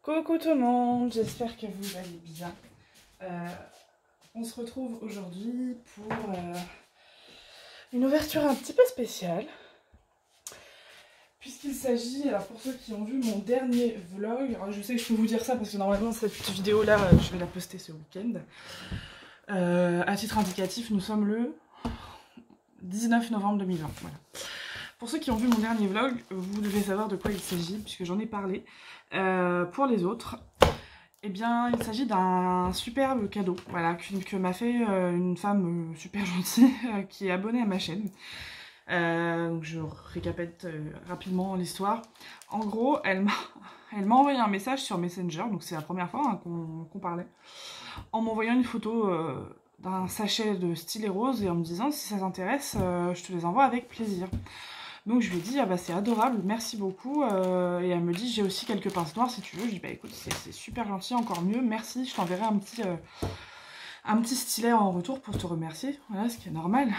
Coucou tout le monde, j'espère que vous allez bien. On se retrouve aujourd'hui pour une ouverture un petit peu spéciale. Puisqu'il s'agit, alors pour ceux qui ont vu mon dernier vlog, alors je sais que je peux vous dire ça parce que normalement cette vidéo là je vais la poster ce week-end. À titre indicatif, nous sommes le 19 novembre 2020. Voilà. Pour ceux qui ont vu mon dernier vlog, vous devez savoir de quoi il s'agit puisque j'en ai parlé. Pour les autres, eh bien il s'agit d'un superbe cadeau, voilà, que m'a fait une femme super gentille qui est abonnée à ma chaîne. Donc je récapitule rapidement l'histoire. En gros, elle m'a envoyé un message sur Messenger, donc c'est la première fois hein, qu'on parlait, en m'envoyant une photo d'un sachet de stylet rose et en me disant si ça t'intéresse, je te les envoie avec plaisir. Donc je lui ai dit, ah bah c'est adorable, merci beaucoup. Et elle me dit, j'ai aussi quelques pinces noires si tu veux. Je dis, bah écoute, c'est super gentil, encore mieux, merci. Je t'enverrai un petit stylet en retour pour te remercier. Voilà, ce qui est normal.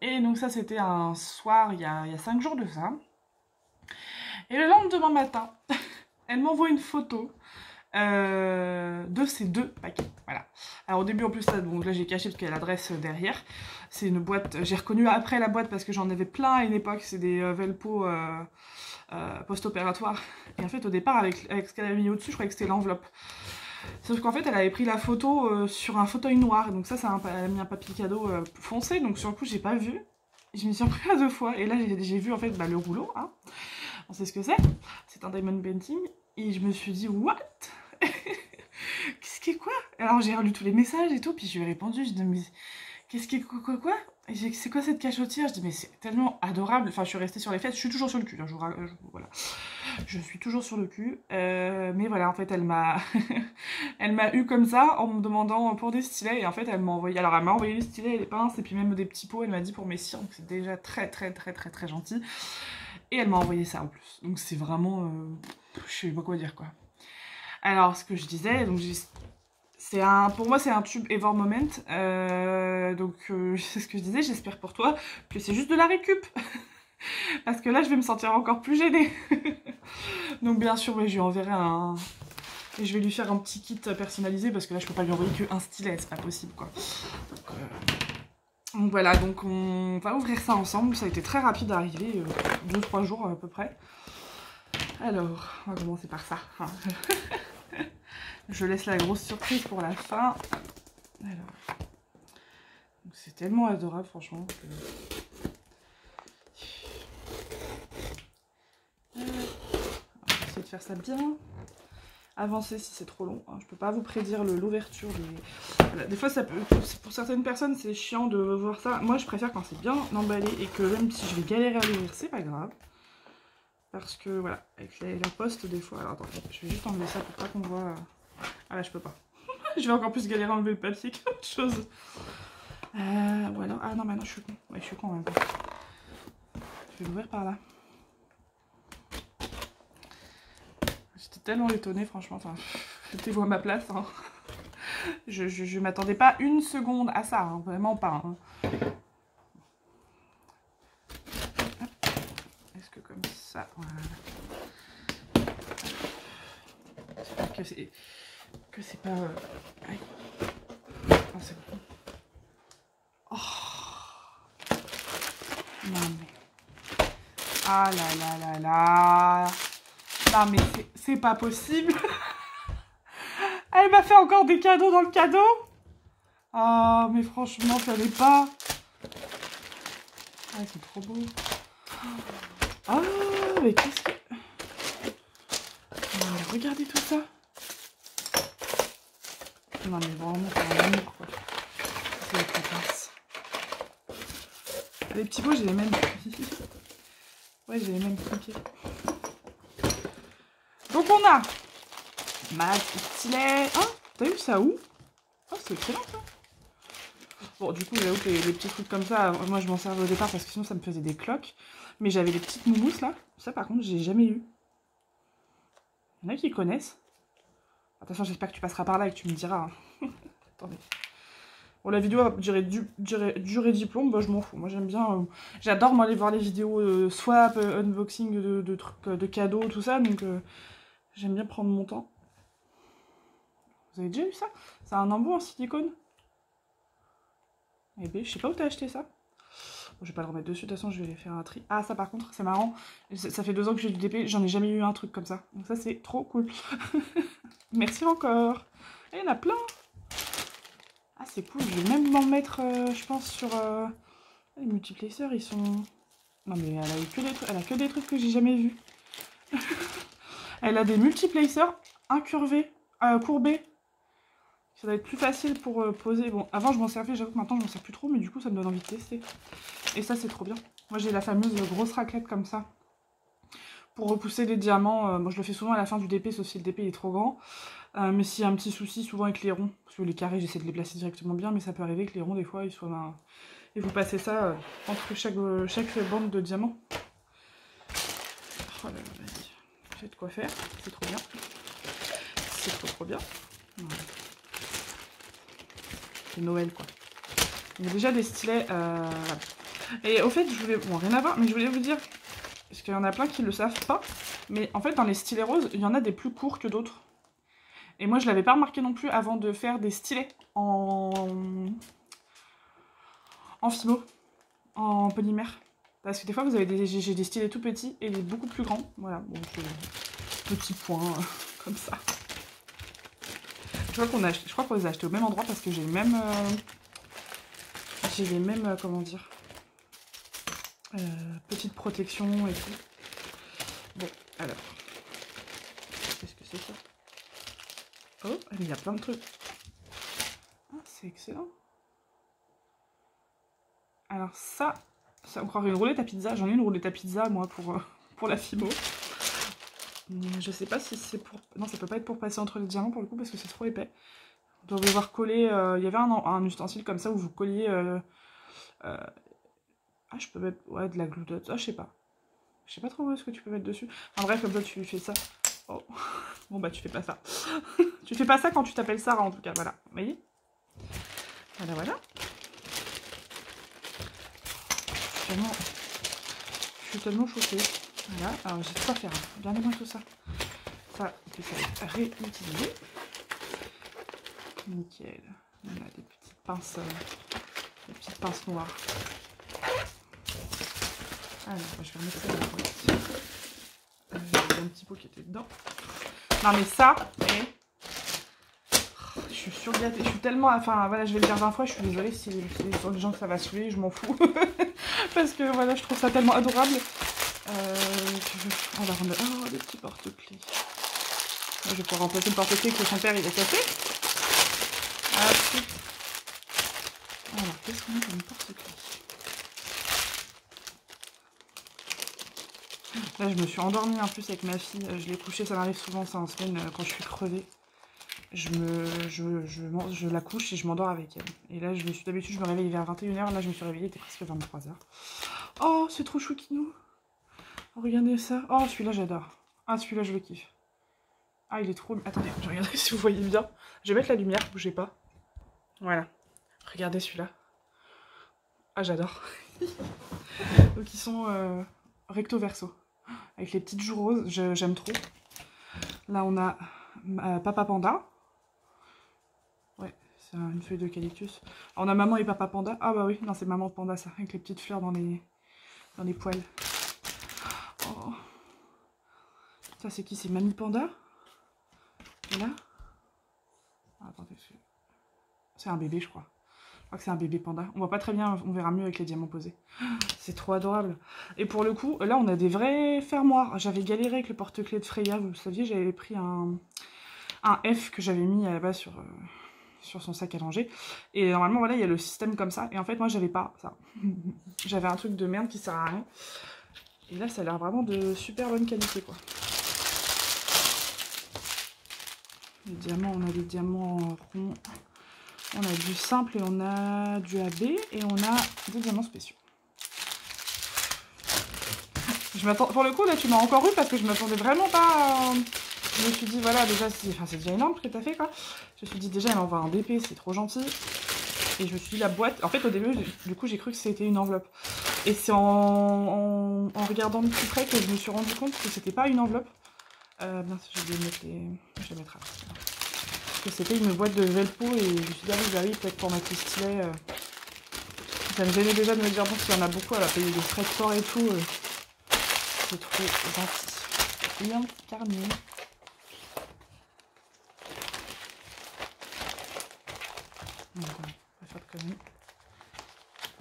Et donc ça, c'était un soir, il y a 5 jours de ça. Et le lendemain matin, elle m'envoie une photo de ces deux paquets. Voilà. Alors au début en plus, donc là j'ai caché parce qu'il y a l'adresse derrière. C'est une boîte, j'ai reconnu après la boîte parce que j'en avais plein à une époque, c'est des Velpo post-opératoires. Et en fait au départ avec ce qu'elle avait mis au-dessus, je croyais que c'était l'enveloppe. Sauf qu'en fait elle avait pris la photo sur un fauteuil noir, donc ça elle a mis un papier cadeau foncé, donc sur le coup j'ai pas vu. Je m'y suis repris à 2 fois, et là j'ai vu en fait le rouleau, hein. On sait ce que c'est un diamond painting, et je me suis dit what? Qu'est-ce qui est quoi? Alors j'ai relu tous les messages et tout, puis je lui ai répondu, je dis mais qu'est-ce qui est quoi? Et j'ai dit c'est quoi cette cachotière? Je dis mais c'est tellement adorable, enfin je suis restée sur les fesses, je suis toujours sur le cul, hein, voilà. Je suis toujours sur le cul, mais voilà en fait elle m'a elle m'a eu comme ça en me demandant pour des stylets, et en fait elle m'a envoyé, alors elle m'a envoyé les stylets et les pinces et puis même des petits pots, elle m'a dit pour mes cils, donc c'est déjà très gentil, et elle m'a envoyé ça en plus, donc c'est vraiment, je sais pas quoi dire quoi. Alors, ce que je disais, donc pour moi c'est un tube Ever Moment, donc c'est ce que je disais, j'espère pour toi que c'est juste de la récup, parce que là je vais me sentir encore plus gênée. Donc bien sûr, je lui enverrai et je vais lui faire un petit kit personnalisé, parce que là je peux pas lui envoyer qu'un stylet, c'est pas possible quoi. Donc voilà, donc on va ouvrir ça ensemble, ça a été très rapide à arriver, 2-3 jours à peu près. Alors, on va commencer par ça. Je laisse la grosse surprise pour la fin. Alors, c'est tellement adorable, franchement. On va essayer de faire ça bien. Avancez si c'est trop long. Je peux pas vous prédire l'ouverture. Voilà. Des fois, pour certaines personnes, c'est chiant de voir ça. Moi, je préfère quand c'est bien emballé et que même si je vais galérer à l'ouvrir, c'est pas grave. Parce que voilà, avec la poste, des fois. Alors attendez, je vais juste enlever ça pour pas qu'on voit. Ah là, je peux pas. Je vais encore plus galérer à enlever le papier qu'autre chose. Ou alors... Ah non, mais non, je suis con. Ouais, je suis con en même temps. Je vais l'ouvrir par là. J'étais tellement étonnée, franchement. Enfin, mettez-vous à ma place. Hein. Je m'attendais pas une seconde à ça. Hein. Vraiment pas. Hein. Est-ce que comme ça... Voilà. J'espère que c'est pas... Aïe. Oh, c'est bon. Oh. Non mais... Ah là là. Non mais c'est pas possible. Elle m'a fait encore des cadeaux dans le cadeau. Ah mais franchement, fallait pas. Ah c'est trop beau. Ah mais qu'est-ce que... Non mais regardez tout ça. Non mais vraiment c'est un amour quoi. C'est la classe. Les petits pots j'ai les mêmes. Ouais j'ai les mêmes piqués. Donc on a ma stylet. Ah, t'as vu ça où? Oh c'est excellent ça. Bon du coup j'avoue que les petits trucs comme ça, moi je m'en servais au départ parce que sinon ça me faisait des cloques. Mais j'avais les petites mousses là. Ça par contre j'ai jamais eu. Il y en a qui connaissent. Attention, j'espère que tu passeras par là et que tu me diras. Hein. Attendez. Bon, la vidéo va durer diplôme, bah je m'en fous. Moi j'aime bien. J'adore moi aller voir les vidéos swap, unboxing de trucs, de cadeaux, tout ça. Donc j'aime bien prendre mon temps. Vous avez déjà vu ça? C'est un embout en silicone. Eh ben, je sais pas où t'as acheté ça. Bon, je vais pas le remettre dessus, de toute façon je vais faire un tri. Ah ça par contre c'est marrant, ça fait 2 ans que j'ai du DP, j'en ai jamais eu un truc comme ça. Donc ça c'est trop cool. Merci encore. Et il y en a plein. Ah c'est cool, je vais même m'en mettre je pense sur... Les multiplacers ils sont... Non mais elle a eu que des trucs, elle a que des trucs que j'ai jamais vus. Elle a des multiplacers incurvés, courbés. Ça doit être plus facile pour poser. Bon, avant je m'en servais, j'avoue que maintenant je m'en sers plus trop, mais du coup ça me donne envie de tester. Et ça c'est trop bien. Moi j'ai la fameuse grosse raclette comme ça. Pour repousser les diamants, moi je le fais souvent à la fin du DP, sauf si le DP est trop grand. Mais s'il y a un petit souci, souvent avec les ronds, parce que les carrés j'essaie de les placer directement bien, mais ça peut arriver que les ronds des fois ils soient... Et vous passez ça entre chaque bande de diamants. Oh là là, vas-y. J'ai de quoi faire, c'est trop bien. C'est trop bien. Voilà. C'est Noël quoi. Il y a déjà des stylets. Et au fait, je voulais. Bon, rien à voir, mais je voulais vous dire. Parce qu'il y en a plein qui le savent pas. Mais en fait, dans les stylets roses, il y en a des plus courts que d'autres. Et moi, je l'avais pas remarqué non plus avant de faire des stylets en fimo, en polymère. Parce que des fois, vous avez j'ai des stylets tout petits et des beaucoup plus grands. Voilà, bon, petit point comme ça. Je crois qu'on les a achetés au même endroit parce que j'ai les mêmes... comment dire, petite protection et tout. Bon, alors. Qu'est-ce que c'est ça? Oh, il y a plein de trucs. Ah, c'est excellent. Alors ça, on croirait une roulette à pizza. J'en ai une roulette à pizza, moi, pour la fimo. Je sais pas si c'est pour... Non, ça peut pas être pour passer entre les diamants, pour le coup, parce que c'est trop épais. Vous devez voir coller... Il y avait un ustensile comme ça où vous colliez... Ah, je peux mettre... Ouais, de la gloudotte. Ah, je sais pas. Je sais pas trop où est-ce que tu peux mettre dessus. En bref, comme ça, tu fais ça. Oh. Bon, bah, tu fais pas ça. Tu fais pas ça quand tu t'appelles Sarah, en tout cas. Voilà. Vous voyez? Voilà, voilà. Je suis tellement choquée. Voilà. Alors, j'ai de quoi faire. Regardez-moi tout ça. Ça, on peut réutiliser. Nickel. On a des petites pinces noires. Alors, je vais remettre ça dans la boîte. Il y a un petit pot qui était dedans. Non mais ça, je suis surgâtée. Je suis tellement... Enfin, voilà, je vais le dire 20 fois. Je suis désolée si les gens que ça va saouler, je m'en fous. Parce que, voilà, je trouve ça tellement adorable. On va remettre... Oh, des petits porte-clés. Je vais pouvoir remplacer le porte-clés que son père, il a cassé. Ensuite... Alors, qu'est-ce qu'on a comme porte-clés? Là, je me suis endormie en plus avec ma fille. Je l'ai couchée, ça m'arrive souvent ça en semaine quand je suis crevée. Je la couche et je m'endors avec elle. Et là, d'habitude, je me réveille vers 21 h. Là, je me suis réveillée, il était presque 23 h. Oh, c'est trop chouquinou. Oh, regardez ça. Oh, celui-là, j'adore. Ah, celui-là, je le kiffe. Ah, il est trop... Attendez, je regarde si vous voyez bien. Je vais mettre la lumière, bougez pas. Voilà. Regardez celui-là. Ah, j'adore. Donc, ils sont recto-verso. Avec les petites joues roses, j'aime trop. Là, on a Papa Panda. Ouais, c'est une feuille d'eucalyptus. On a Maman et Papa Panda. Ah bah oui, non, c'est Maman Panda, ça. Avec les petites fleurs dans les poils. Oh. Ça, c'est qui? C'est Mamie Panda. Et là... Ah, attendez, c'est un bébé, je crois. Je crois que c'est un bébé panda. On voit pas très bien, on verra mieux avec les diamants posés. C'est trop adorable. Et pour le coup, là, on a des vrais fermoirs. J'avais galéré avec le porte-clés de Freya. Vous le saviez, j'avais pris un F que j'avais mis à la base sur son sac à langer. Et normalement, voilà, il y a le système comme ça. Et en fait, moi, j'avais pas ça. J'avais un truc de merde qui sert à rien. Et là, ça a l'air vraiment de super bonne qualité, quoi. Les diamants, on a des diamants ronds. On a du simple et on a du AB et on a des diamants spéciaux. Je m'attends, pour le coup, là, tu m'as encore eu parce que je m'attendais vraiment pas à... Je me suis dit, voilà, déjà, c'est déjà énorme ce que tu as fait, quoi. Je me suis dit, déjà, elle m'envoie un DP, c'est trop gentil. Et je me suis dit, la boîte... En fait, au début, du coup, j'ai cru que c'était une enveloppe. Et c'est en regardant de plus près que je me suis rendu compte que c'était pas une enveloppe. Bien sûr, je vais mettre les... Je vais mettre à... que c'était une boîte de Velpo et je me suis dit, ah oui, peut-être pour mettre les stylets. Ça me gênait déjà de me dire, bon, s'il y en a beaucoup, elle va payer des frais de port et tout. C'est trop gentil. Et un petit carnet. Donc, on va faire de conneries.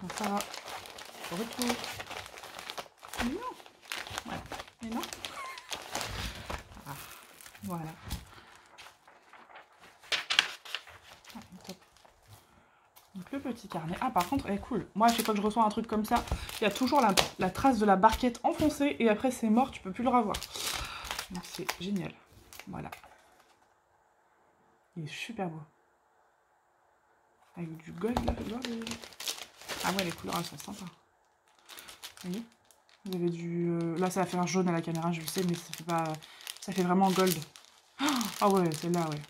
Donc, ça va. Retour. Mais non. Voilà. Mais non. Ah, voilà. Ah, top. Donc le petit carnet. Ah par contre, cool. Moi, à chaque fois que je reçois un truc comme ça, il y a toujours la trace de la barquette enfoncée et après c'est mort, tu peux plus le revoir. Donc c'est génial. Voilà. Il est super beau. Avec du gold là, ah ouais, les couleurs elles sont sympas. Vous voyez? Vous avez du... Là ça va faire jaune à la caméra, je le sais, mais ça fait pas... Ça fait vraiment gold. Ah ouais, celle-là, ouais.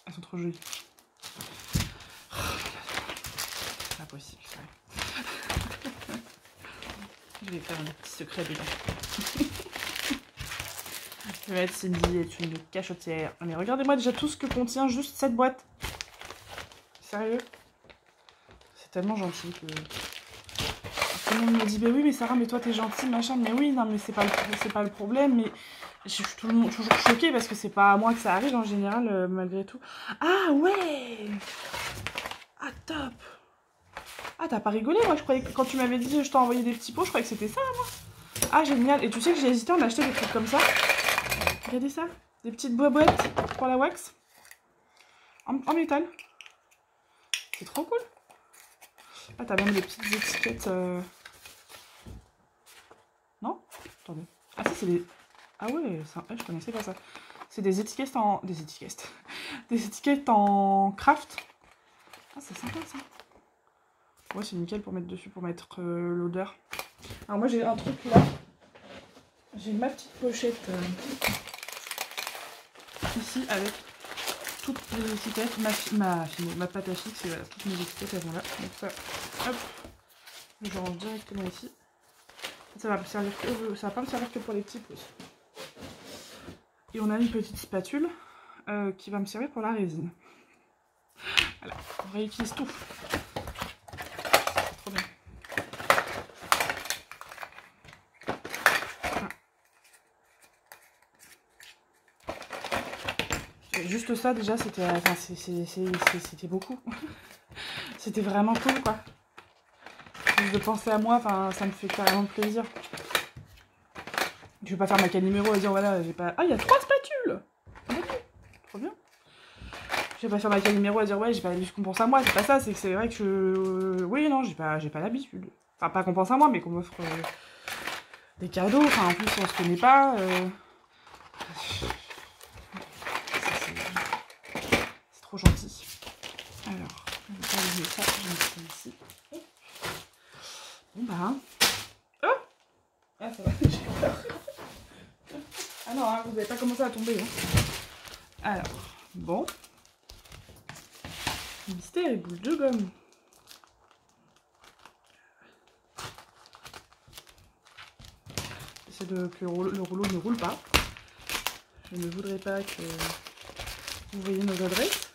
Elles sont trop jolies. C'est pas possible, ça. Je vais faire un petit secret dedans. Je vais mettre Cindy est une cachotière. Mais regardez-moi déjà tout ce que contient juste cette boîte. Sérieux? C'est tellement gentil que... Tout le monde me dit, bah oui, mais Sarah, mais toi t'es gentille, machin. Mais oui, non, mais c'est pas le problème. Mais je suis toujours choquée parce que c'est pas à moi que ça arrive en général, malgré tout. Ah ouais! Ah top! Ah, t'as pas rigolé? Moi, je croyais que quand tu m'avais dit je t'ai envoyé des petits pots, je croyais que c'était ça, moi. Ah, génial. Et tu sais que j'ai hésité à en acheter des trucs comme ça. Regardez ça. Des petites boîtes pour la wax. En métal. C'est trop cool. Ah, t'as même des petites étiquettes. Non? Attendez. Ah, ça, c'est des... Ah ouais, ça... je connaissais pas ça. C'est des étiquettes en... Des étiquettes. Des étiquettes en craft. Ah, c'est sympa, ça. Ouais, c'est nickel pour mettre dessus, pour mettre l'odeur. Alors moi, j'ai un truc là. J'ai ma petite pochette ici avec toutes les étiquettes. Ma pâte à fixe, et voilà, toutes mes étiquettes, elles vont là. Donc ça, hop, je range directement ici. Ça va pas me servir que pour les petits pouces. Et on a une petite spatule qui va me servir pour la résine. Voilà, on réutilise tout. C'est trop bien. Juste ça déjà c'était beaucoup. C'était vraiment cool quoi. Juste de penser à moi, ça me fait carrément plaisir. Je vais pas faire ma caniméro et dire voilà j'ai pas... Ah il y a 3 spatules. Trop bien. Je vais pas faire ma caniméro à dire ouais j'ai pas l'habitude qu'on pense à moi, c'est pas ça, c'est que c'est vrai que je... Oui non j'ai pas l'habitude. Enfin pas qu'on pense à moi mais qu'on m'offre des cadeaux, enfin en plus on se connaît pas. Trop gentil. Alors, je vais balayer ça, je vais mettre ça ici. Bon bah. Oh ah ça va, j'ai peur. Ah non, hein, vous n'avez pas commencé à tomber. Hein. Alors, bon. Mystère et boule de gomme. J'essaie que le rouleau ne roule pas. Je ne voudrais pas que vous voyez nos adresses.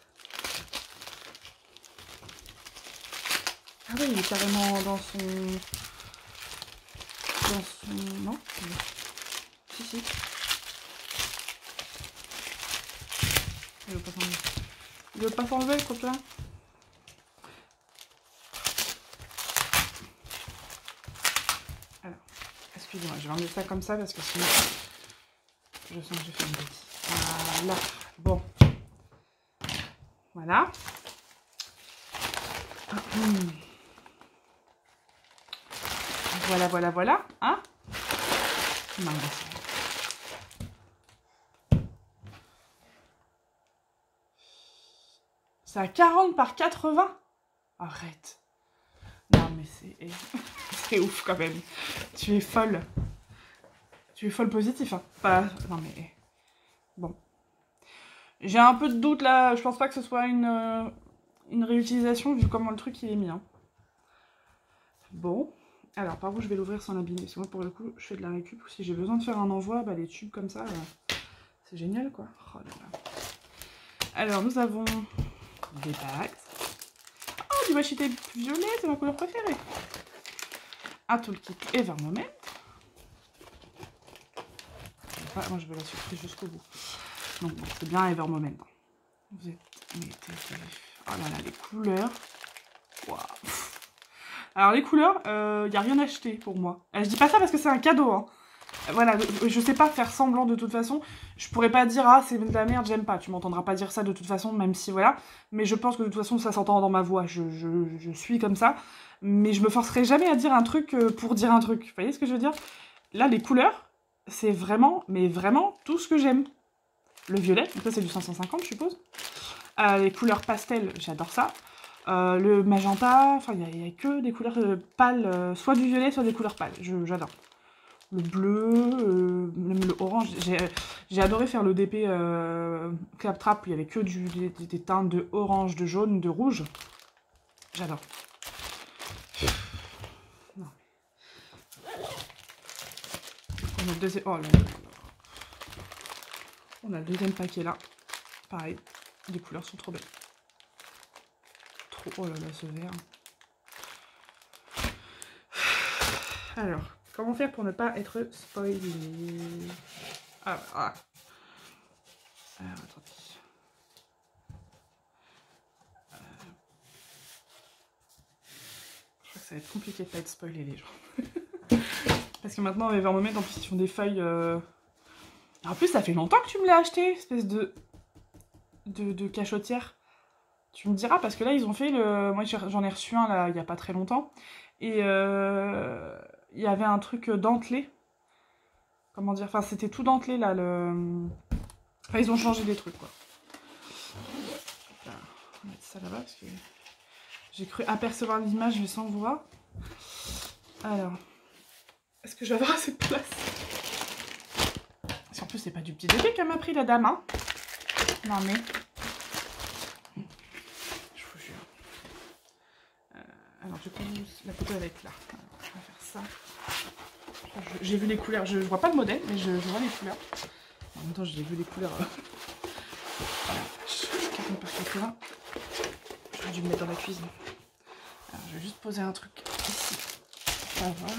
Ah oui, il est carrément dans son... Non. Si. Il veut pas s'enlever. Il veut pas s'enlever, le copain. Alors, excusez-moi, je vais enlever ça comme ça parce que sinon... Je sens que j'ai fait une bêtise. Voilà. Bon. Voilà. Voilà. Hein? Non, c'est à 40 par 80? Arrête. Non, mais c'est ouf quand même. Tu es folle. Tu es folle positif, hein. Pas... Non, mais... Bon. J'ai un peu de doute, là. Je pense pas que ce soit une réutilisation, vu comment le truc il est mis, hein. Bon. Alors, par contre, je vais l'ouvrir sans l'abîmer. Parce que moi, pour le coup, je fais de la récup. Si j'ai besoin de faire un envoi, bah, les tubes comme ça, c'est génial, quoi. Oh là là. Alors, nous avons des bagues. Oh, du washi tape violet, c'est ma couleur préférée. Un toolkit Evermoment. Moi, je veux la surprise jusqu'au bout. Donc, bon, c'est bien Evermoment. Vous êtes... Oh là là, les couleurs. Wow. Alors, les couleurs, il n'y a rien acheté pour moi. Je dis pas ça parce que c'est un cadeau, hein. Voilà, je sais pas faire semblant de toute façon. Je pourrais pas dire, ah, c'est de la merde, j'aime pas. Tu m'entendras pas dire ça de toute façon, même si voilà. Mais je pense que de toute façon, ça s'entend dans ma voix. Je suis comme ça. Mais je me forcerai jamais à dire un truc pour dire un truc. Vous voyez ce que je veux dire? Là, les couleurs, c'est vraiment, mais vraiment, tout ce que j'aime. Le violet, donc ça c'est du 550, je suppose. Les couleurs pastel, j'adore ça. Le magenta, enfin, il n'y a que des couleurs pâles, soit du violet, soit des couleurs pâles. J'adore. Le bleu, même le orange. J'ai adoré faire le DP Claptrap, il y avait que des teintes de orange, de jaune, de rouge. J'adore. On a le deuxième... Oh là là. On a le deuxième paquet là. Pareil, les couleurs sont trop belles. Trop... Oh là là, ce vert. Alors... Comment faire pour ne pas être spoilé? Alors, attendez. Je crois que ça va être compliqué de pas être spoilé, les gens. Parce que maintenant, Evermoment, en plus, ils font des feuilles... En plus, ça fait longtemps que tu me l'as acheté, espèce de cachotière. Tu me diras, parce que là, ils ont fait le... Moi, j'en ai reçu un, là, il n'y a pas très longtemps. Et... il y avait un truc dentelé. Comment dire? Enfin, c'était tout dentelé, là, le... Enfin, ils ont changé des trucs, quoi. Là, on va mettre ça là-bas, parce que... J'ai cru apercevoir l'image, mais sans voir. Alors... Est-ce que je vais avoir assez de place? Parce qu'en plus, c'est pas du petit bébé qu'elle m'a pris, la dame, hein. Non, mais... Je vous jure. Alors, du coup, la photo, elle va être là. Alors, on va faire ça. J'ai vu les couleurs, je vois pas le modèle, mais je vois les couleurs. En même temps, j'ai vu les couleurs. Voilà, je cartonne par contre là. J'aurais dû me mettre dans la cuisine. Alors, je vais juste poser un truc ici. On va voir.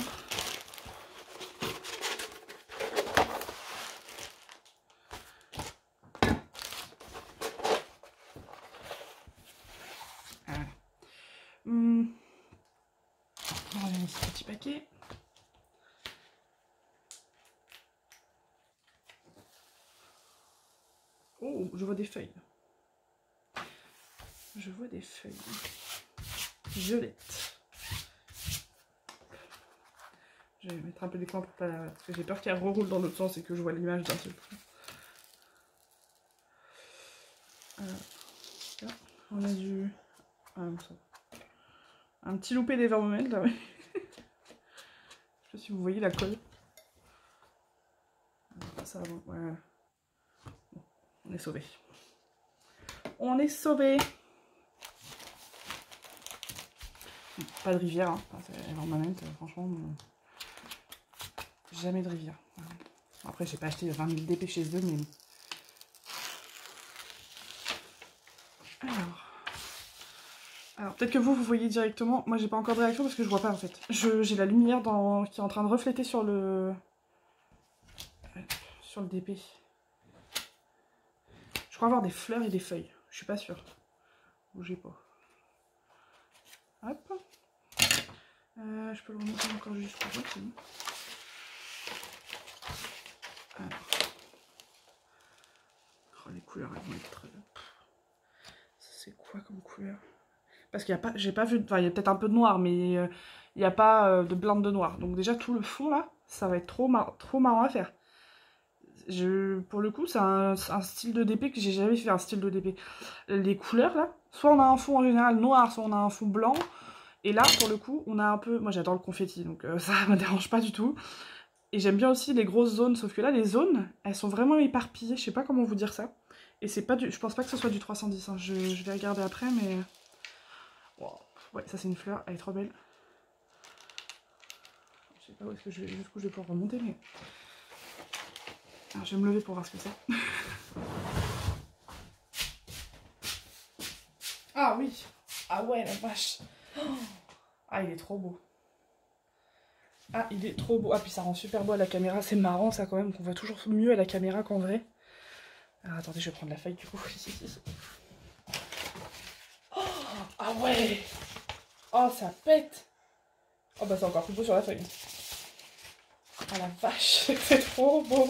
Voilà. On va regarder ce petit paquet. Oh, je vois des feuilles. Je vois des feuilles. Violettes. Je vais mettre un peu d'écran pour pas... Parce que j'ai peur qu'elle reroule dans l'autre sens et que je vois l'image d'un seul coup. Là, on a du... un petit loupé d'Evermoment là, oui. Je sais pas si vous voyez la colle. Ça, bon, voilà. Bon, on est sauvés. On est sauvés. Pas de rivière, hein. Enfin, Evermoment, franchement, jamais de rivière. Après, j'ai pas acheté 20 000 DP chez eux, mais... Alors peut-être que vous voyez directement. Moi, j'ai pas encore de réaction parce que je vois pas, en fait. J'ai la lumière qui est en train de refléter sur le DP. Je crois avoir des fleurs et des feuilles. Je suis pas sûre. Bougez pas. Hop. Je peux le remonter encore jusqu'au bout, c'est bon. Alors. Oh, les couleurs, elles vont être... C'est quoi comme couleur? Parce qu'il n'y a pas... J'ai pas vu... Enfin, il y a peut-être un peu de noir, mais il n'y a pas de blinde de noir. Donc déjà, tout le fond, là, ça va être trop marrant à faire. Pour le coup, c'est un style de DP que j'ai jamais fait, un style de DP. Les couleurs, là, soit on a un fond en général noir, soit on a un fond blanc. Et là, pour le coup, on a un peu... Moi, j'adore le confetti, donc ça me dérange pas du tout. Et j'aime bien aussi les grosses zones, sauf que là, les zones, elles sont vraiment éparpillées. Je sais pas comment vous dire ça. Et c'est pas du... Je pense pas que ce soit du 310, hein. Je vais regarder après, mais... Wow. Ouais, ça, c'est une fleur. Elle est trop belle. Je sais pas où est-ce que jusqu'où je vais pouvoir remonter, mais... Alors, je vais me lever pour voir ce que c'est. Ah oui. Ah ouais, la vache. Ah, il est trop beau. Ah, il est trop beau. Ah, puis ça rend super beau à la caméra. C'est marrant, ça, quand même, qu'on voit toujours mieux à la caméra qu'en vrai. Alors, attendez, je vais prendre la feuille, du coup. Oh, ah ouais. Oh, ça pète. Oh, bah, c'est encore plus beau sur la feuille. Oh, la vache. C'est trop beau.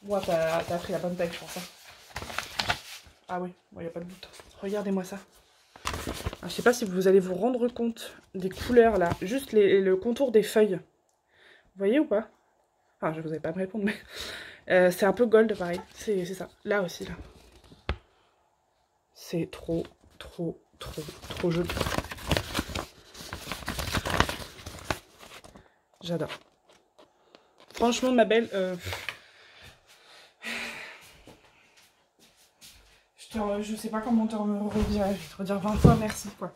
Ouais, t'as pris la bonne taille, je pense. Hein. Ah oui, il n'y a pas de doute. Regardez-moi ça. Alors, je sais pas si vous allez vous rendre compte des couleurs, là. Juste le contour des feuilles. Vous voyez ou pas? Enfin, je vous avais pas à me répondre, mais... c'est un peu gold, pareil. C'est ça. Là aussi, là. C'est trop joli. J'adore. Franchement, ma belle... je sais pas comment te redire. Je vais te redire 20 fois merci, quoi.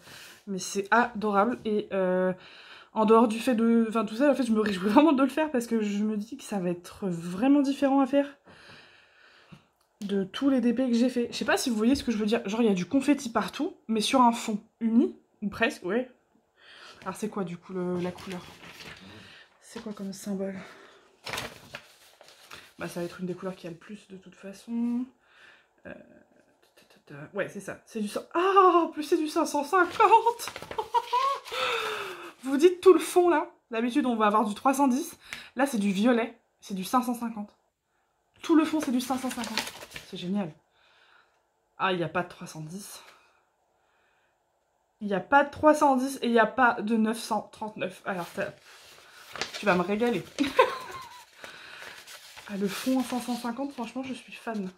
Mais c'est adorable. Et en dehors du fait de... Enfin, tout ça, en fait, je me réjouis vraiment de le faire parce que je me dis que ça va être vraiment différent à faire de tous les DP que j'ai fait. Je sais pas si vous voyez ce que je veux dire. Genre, il y a du confetti partout, mais sur un fond uni, ou presque, ouais. Alors, c'est quoi, du coup, la couleur? C'est quoi comme symbole? Bah, ça va être une des couleurs qui a le plus, de toute façon. Ouais, c'est ça. C'est du... Ah, en plus, c'est du 550. Vous dites tout le fond, là. D'habitude, on va avoir du 310. Là, c'est du violet. C'est du 550. Tout le fond, c'est du 550. C'est génial. Ah, il n'y a pas de 310. Il n'y a pas de 310 et il n'y a pas de 939. Alors, ça... tu vas me régaler. Ah, le fond en 550, franchement, je suis fan.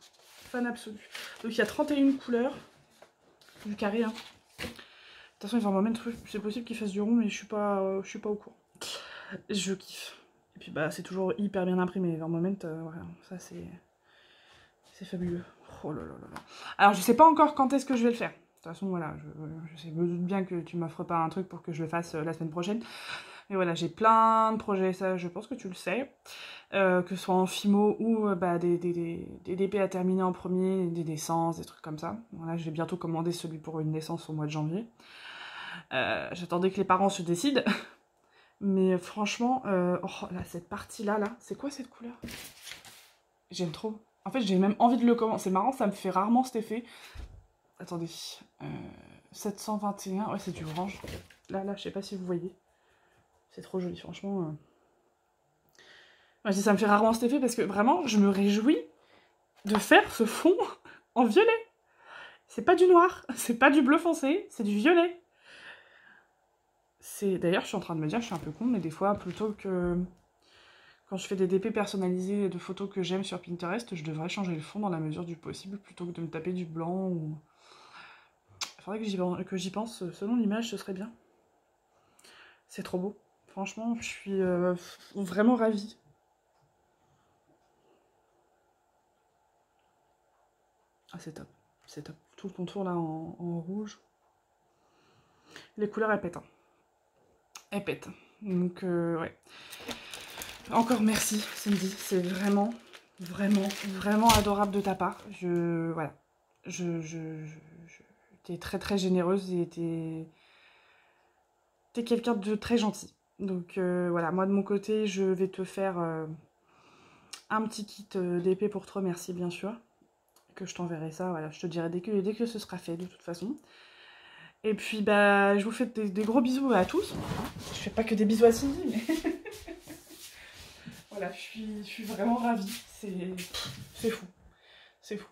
Fan absolu. Donc, il y a 31 couleurs. Du carré, hein. De toute façon, il va m'en mettre... C'est possible qu'il fasse du rond, mais je suis pas au courant. Je kiffe. Et puis, bah, c'est toujours hyper bien imprimé. En moment, voilà, ça, c'est fabuleux. Oh là là là là. Alors, je sais pas encore quand est-ce que je vais le faire. De toute façon, voilà, je me doute bien que tu m'offres pas un truc pour que je le fasse la semaine prochaine. Mais voilà, j'ai plein de projets, ça, je pense que tu le sais. Que ce soit en FIMO ou bah, des DP à terminer en premier, des naissances, des trucs comme ça. Voilà, je vais bientôt commander celui pour une naissance au mois de janvier. J'attendais que les parents se décident. Mais franchement, oh, là, cette partie-là, là, c'est quoi cette couleur? J'aime trop. En fait, j'ai même envie de le commander. C'est marrant, ça me fait rarement cet effet. Attendez. 721, ouais, c'est du orange. Là, je sais pas si vous voyez. C'est trop joli, franchement. Ouais, ça me fait rarement cet effet parce que vraiment, je me réjouis de faire ce fond en violet. C'est pas du noir, c'est pas du bleu foncé, c'est du violet. D'ailleurs, je suis en train de me dire, je suis un peu con, mais des fois, plutôt que... Quand je fais des DP personnalisés de photos que j'aime sur Pinterest, je devrais changer le fond dans la mesure du possible, plutôt que de me taper du blanc ou... Il faudrait que j'y pense, selon l'image, ce serait bien. C'est trop beau. Franchement, je suis vraiment ravie. Ah, c'est top. C'est top. Tout le contour, là, en rouge. Les couleurs, elles pètent. Hein. Elles pètent. Donc, ouais. Encore merci, Cindy. C'est vraiment, vraiment adorable de ta part. Voilà. T'es très, très généreuse et t'es quelqu'un de très gentil. Donc, voilà. Moi, de mon côté, je vais te faire un petit kit d'épée pour te remercier, bien sûr. Que je t'enverrai ça. Voilà, je te dirai dès que ce sera fait, de toute façon. Et puis, bah, je vous fais des gros bisous à tous. Je fais pas que des bisous à Cindy, mais... Voilà, je suis vraiment ravie. C'est fou. C'est fou.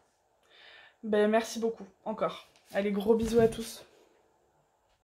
Ben, merci beaucoup, encore. Allez, gros bisous à tous.